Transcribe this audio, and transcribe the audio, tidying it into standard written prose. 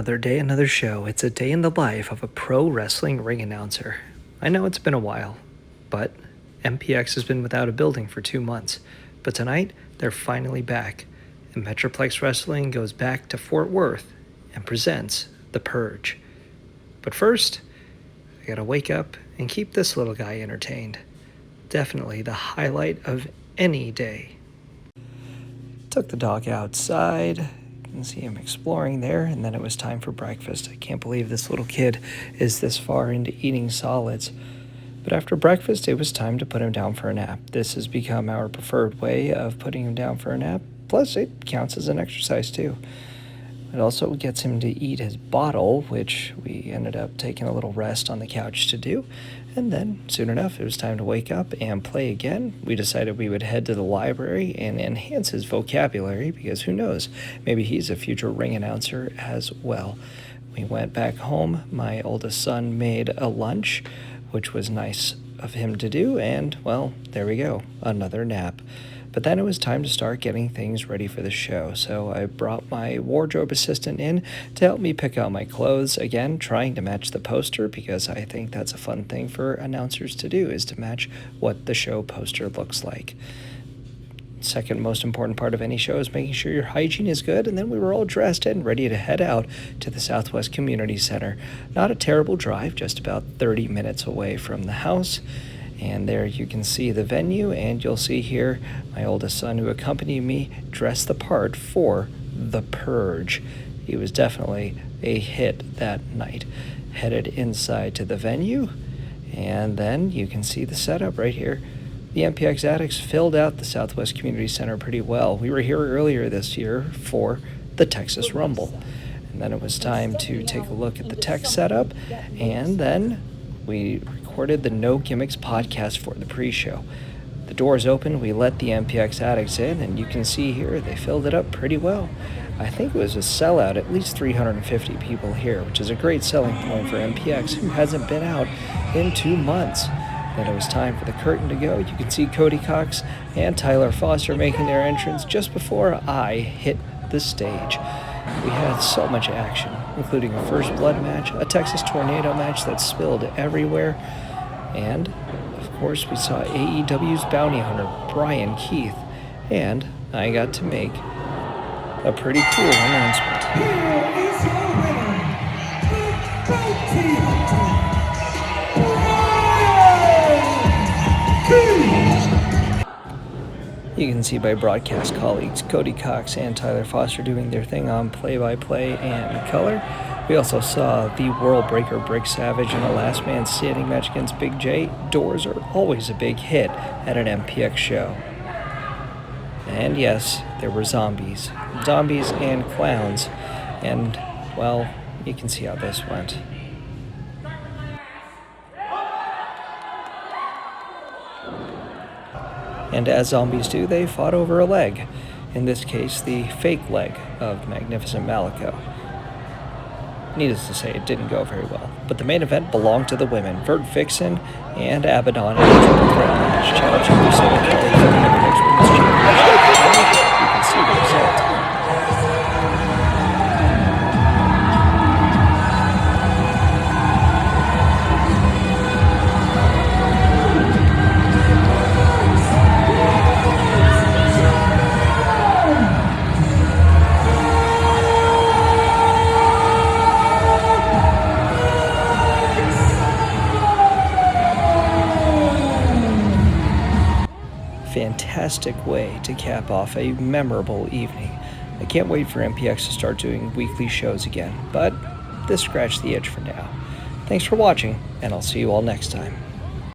Another day, another show. It's a day in the life of a pro wrestling ring announcer. I know it's been a while, but MPX has been without a building for 2 months. But tonight, they're finally back, and Metroplex Wrestling goes back to Fort Worth and presents The Purge. But first, I gotta wake up and keep this little guy entertained. Definitely the highlight of any day. Took the dog outside. You can see him exploring there, and then it was time for breakfast. I can't believe this little kid is this far into eating solids. But after breakfast, it was time to put him down for a nap. This has become our preferred way of putting him down for a nap. Plus, it counts as an exercise too. It also gets him to eat his bottle, which we ended up taking a little rest on the couch to do. And then, soon enough, it was time to wake up and play again. We decided we would head to the library and enhance his vocabulary, because who knows, maybe he's a future ring announcer as well. We went back home. My oldest son made a lunch, which was nice of him to do, and, well, there we go, another nap. But then it was time to start getting things ready for the show, so I brought my wardrobe assistant in to help me pick out my clothes, again, trying to match the poster, because I think that's a fun thing for announcers to do, is to match what the show poster looks like. Second most important part of any show is making sure your hygiene is good, and then we were all dressed and ready to head out to the Southwest Community Center. Not a terrible drive, just about 30 minutes away from the house. And there you can see the venue, and you'll see here my oldest son, who accompanied me, dressed the part for The Purge. He was definitely a hit that night. Headed inside to the venue, and then you can see the setup right here. The MPX addicts filled out the Southwest Community Center pretty well. We were here earlier this year for the Texas Rumble. And then it was time to take a look at the tech setup, and then we recorded the No Gimmicks podcast for the pre-show. The doors opened, we let the MPX addicts in, and you can see here they filled it up pretty well. I think it was a sellout, at least 350 people here, which is a great selling point for MPX, who hasn't been out in 2 months. Then it was time for the curtain to go. You can see Cody Cox and Tyler Foster making their entrance just before I hit the stage. We had so much action, including a first blood match, a Texas tornado match that spilled everywhere, and, of course, we saw AEW's bounty hunter, Brian Keith, and I got to make a pretty cool announcement. Here is your winner, Tag Team You can see by broadcast colleagues Cody Cox and Tyler Foster doing their thing on play-by-play and color. We also saw the World Breaker Brick Savage in a last man standing match against Big J. Doors are always a big hit at an MPX show. And yes, there were zombies and clowns, and, well, you can see how this went. And as zombies do, they fought over a leg. In this case, the fake leg of Magnificent Malico. Needless to say, it didn't go very well. But the main event belonged to the women. Vert Vixen and Abaddon in a triple threat match, challenging Lucilla Kelly for the MPX Women's Championship. You can see the result. Fantastic way to cap off a memorable evening. I can't wait for MPX to start doing weekly shows again, but this scratched the itch for now. Thanks for watching, and I'll see you all next time.